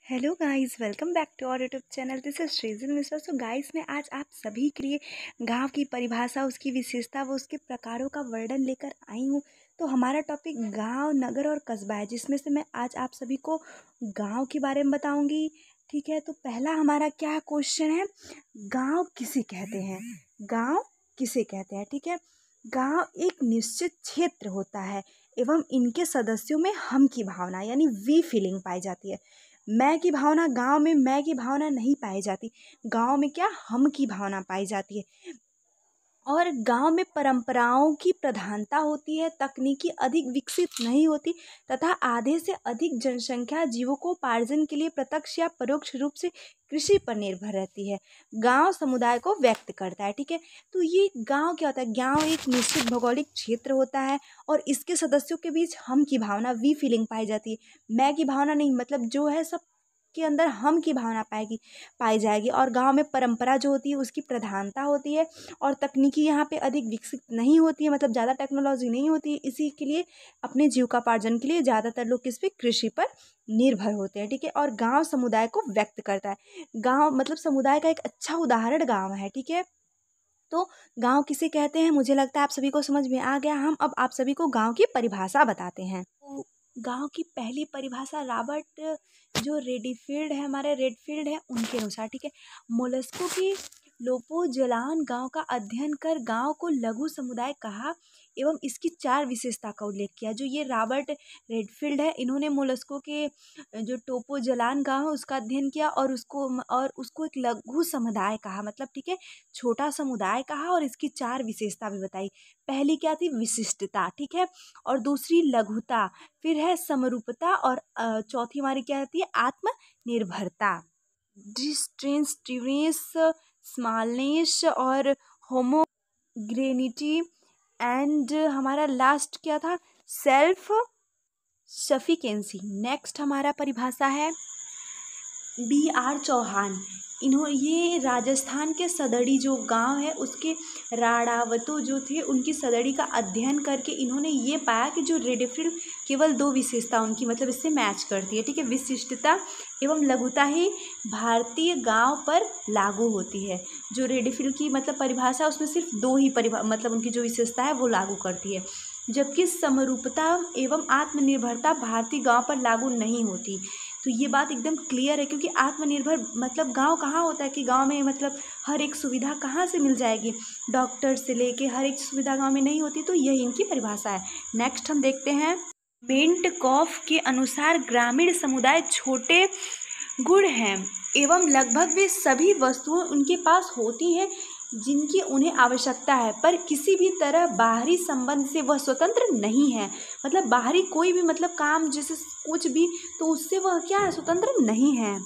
Hello guys, welcome back to our YouTube channel. This is Shrijil Mishra. So guys, मैं आज आप सभी के लिए गांव की परिभाषा, उसकी विशेषता व उसके प्रकारों का वर्णन लेकर आई हूँ। तो हमारा टॉपिक गांव, नगर और कस्बा है, जिसमें से मैं आज आप सभी को गांव के बारे में बताऊंगी। ठीक है, तो पहला हमारा क्या क्वेश्चन है, गांव किसे कहते हैं? गांव किसे कहते हैं? ठीक है, गांव एक निश्चित क्षेत्र होता है एवं इनके सदस्यों में हम की भावना यानी वी फीलिंग पाई जाती है। मैं की भावना, गांव में मैं की भावना नहीं पाई जाती। गांव में क्या, हम की भावना पाई जाती है। और गांव में परंपराओं की प्रधानता होती है, तकनीकी अधिक विकसित नहीं होती तथा आधे से अधिक जनसंख्या जीविकोपार्जन के लिए प्रत्यक्ष या परोक्ष रूप से कृषि पर निर्भर रहती है। गांव समुदाय को व्यक्त करता है। ठीक है, तो ये गांव क्या होता है? गांव एक निश्चित भौगोलिक क्षेत्र होता है और इसके सदस्यों के बीच हम की भावना, वी फीलिंग पाई जाती है। मैं की भावना नहीं, मतलब जो है सब के अंदर हम की भावना पाई जाएगी। और गांव में परंपरा जो होती है उसकी प्रधानता होती है और तकनीकी यहाँ पे अधिक विकसित नहीं होती है, मतलब ज़्यादा टेक्नोलॉजी नहीं होती है। इसी के लिए अपने जीविकोपार्जन के लिए ज़्यादातर लोग किस पे, कृषि पर निर्भर होते हैं। ठीक है, और गांव समुदाय को व्यक्त करता है। गांव मतलब समुदाय का एक अच्छा उदाहरण गांव है। ठीक है, तो गांव किसे कहते हैं, मुझे लगता है आप सभी को समझ में आ गया। हम अब आप सभी को गांव की परिभाषा बताते हैं। तो गांव की पहली परिभाषा रॉबर्ट जो रेडफील्ड है, हमारे रेडफील्ड है, उनके अनुसार। ठीक है, मोलस्कों की लोपोजलान गांव का अध्ययन कर गांव को लघु समुदाय कहा एवं इसकी 4 विशेषता का उल्लेख किया। जो ये रॉबर्ट रेडफील्ड है, इन्होंने मोलस्कों के जो टोपोजलान गांव है उसका अध्ययन किया और उसको एक लघु समुदाय कहा, मतलब ठीक है, छोटा समुदाय कहा। और इसकी 4 विशेषता भी बताई। पहली क्या थी? विशिष्टता। ठीक है, और दूसरी लघुता, फिर है समरूपता, और चौथी हमारी क्या रहती है? आत्मनिर्भरता। डिस्टिंक्टिवनेस, स्मॉलनेस और होमोग्रेनिटी। एंड हमारा लास्ट क्या था? सेल्फ सफिकेंसी। नेक्स्ट हमारा परिभाषा है B.R. चौहान। ये राजस्थान के सदड़ी जो गांव है उसके राणावतो जो थे, उनकी सदड़ी का अध्ययन करके इन्होंने ये पाया कि जो रेडफील्ड केवल 2 विशेषता उनकी, मतलब इससे मैच करती है। ठीक है, विशिष्टता एवं लघुता ही भारतीय गांव पर लागू होती है। जो रेडफील्ड की मतलब परिभाषा उसमें सिर्फ 2 ही मतलब उनकी जो विशेषता है वो लागू करती है, जबकि समरूपता एवं आत्मनिर्भरता भारतीय गांव पर लागू नहीं होती। तो ये बात एकदम क्लियर है, क्योंकि आत्मनिर्भर मतलब गांव कहाँ होता है कि गांव में मतलब हर एक सुविधा कहाँ से मिल जाएगी, डॉक्टर से लेके हर एक सुविधा गांव में नहीं होती। तो यही इनकी परिभाषा है। नेक्स्ट हम देखते हैं मेंटकॉफ के अनुसार ग्रामीण समुदाय छोटे गुण हैं एवं लगभग वे सभी वस्तुएं उनके पास होती हैं जिनकी उन्हें आवश्यकता है, पर किसी भी तरह बाहरी संबंध से वह स्वतंत्र नहीं है। मतलब बाहरी कोई भी मतलब काम जैसे कुछ भी, तो उससे वह क्या है? स्वतंत्र नहीं है।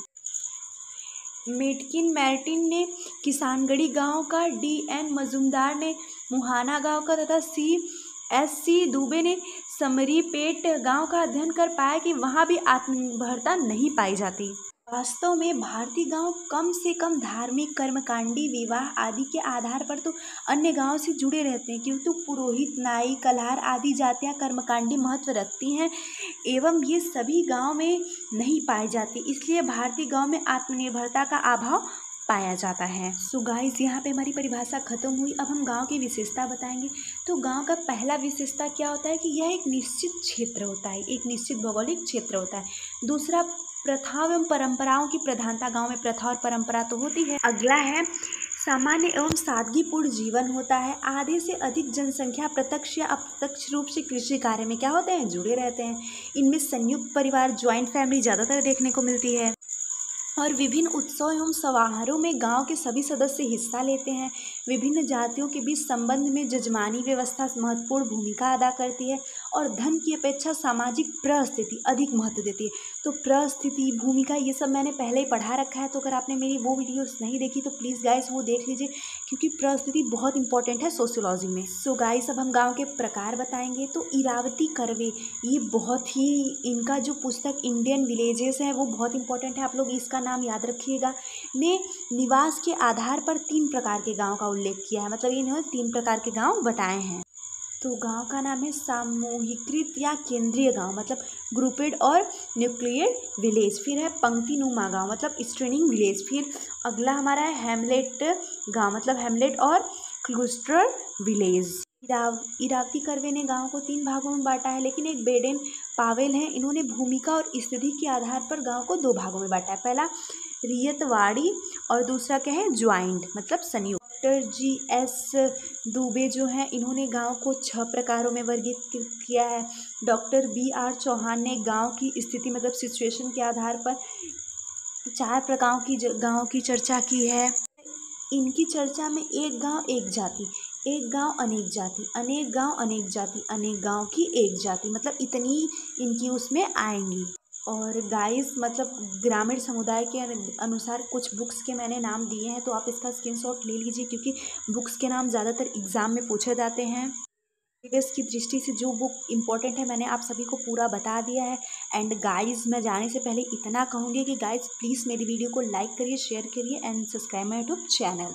मेटकिन मैर्टिन ने किसानगढ़ी गांव का, D.N. मजूमदार ने मुहाना गांव का तथा C.S.C. दुबे ने समरीपेट गांव का अध्ययन कर पाया कि वहां भी आत्मनिर्भरता नहीं पाई जाती। वास्तव में भारतीय गांव कम से कम धार्मिक, कर्मकांडी, विवाह आदि के आधार पर तो अन्य गांवों से जुड़े रहते हैं, क्योंकि पुरोहित, नाई, कल्हार आदि जातियां कर्मकांडी महत्व रखती हैं एवं ये सभी गांव में नहीं पाई जाती। इसलिए भारतीय गांव में आत्मनिर्भरता का अभाव पाया जाता है। सो गाइस, यहाँ पे हमारी परिभाषा खत्म हुई। अब हम गांव की विशेषता बताएंगे। तो गांव का पहला विशेषता क्या होता है कि यह एक निश्चित क्षेत्र होता है, एक निश्चित भौगोलिक क्षेत्र होता है। दूसरा, प्रथाओं एवं परंपराओं की प्रधानता। गांव में प्रथा और परंपरा तो होती है। अगला है सामान्य एवं सादगीपूर्ण जीवन होता है। आधे से अधिक जनसंख्या प्रत्यक्ष या अप्रत्यक्ष रूप से कृषि कार्य में क्या होते हैं? जुड़े रहते हैं। इनमें संयुक्त परिवार, ज्वाइंट फैमिली ज़्यादातर देखने को मिलती है। और विभिन्न उत्सव एवं समारोह में गांव के सभी सदस्य हिस्सा लेते हैं। विभिन्न जातियों के बीच संबंध में जजमानी व्यवस्था महत्वपूर्ण भूमिका अदा करती है और धन की अपेक्षा सामाजिक परिस्थिति अधिक महत्व देती है। तो परिस्थिति, भूमिका, ये सब मैंने पहले ही पढ़ा रखा है, तो अगर आपने मेरी वो वीडियोस नहीं देखी तो प्लीज़ गाइस वो देख लीजिए, क्योंकि परिस्थिति बहुत इंपॉर्टेंट है सोशियोलॉजी में। सो गाइस, अब हम गाँव के प्रकार बताएंगे। तो इरावती करवे, ये बहुत ही, इनका जो पुस्तक इंडियन विलेजेस है वो बहुत इंपॉर्टेंट है, आप लोग इसका नाम याद रखिएगा। ने निवास के आधार पर 3 प्रकार के गांव का उल्लेख किया है, मतलब इन्होंने 3 प्रकार के गांव बताए हैं। तो गांव का नाम है सामूहिकृत या केंद्रीय गांव, मतलब ग्रुपेड और न्यूक्लियर विलेज। फिर है पंक्तिनुमा गांव, मतलब स्ट्रेनिंग विलेज। फिर अगला हमारा है हैमलेट गांव, मतलब हैमलेट और क्लस्टर विलेज। इरावती कर्वे ने गांव को 3 भागों में बांटा है, लेकिन एक बेडेन पावेल है, इन्होंने भूमिका और स्थिति के आधार पर गांव को 2 भागों में बांटा है। पहला रियतवाड़ी और दूसरा क्या है ज्वाइंट, मतलब संयुक्त। डॉक्टर GS दुबे जो हैं इन्होंने गांव को 6 प्रकारों में वर्गीकृत किया है। डॉक्टर BR चौहान ने गांव की स्थिति, मतलब सिचुएशन के आधार पर 4 प्रकारों की गांव की चर्चा की है। इनकी चर्चा में एक गांव एक जाति, एक गांव अनेक जाति, अनेक गांव अनेक जाति, अनेक गांव की एक जाति, मतलब इतनी इनकी उसमें आएंगी। और गाइस मतलब ग्रामीण समुदाय के अनुसार कुछ बुक्स के मैंने नाम दिए हैं, तो आप इसका स्क्रीनशॉट ले लीजिए, क्योंकि बुक्स के नाम ज़्यादातर एग्ज़ाम में पूछे जाते हैं। सिलेबस की दृष्टि से जो बुक इम्पोर्टेंट है मैंने आप सभी को पूरा बता दिया है। एंड गाइस मैं जाने से पहले इतना कहूँगी कि गाइस प्लीज़ मेरी वीडियो को लाइक करिए, शेयर करिए and subscribe my YouTube channel.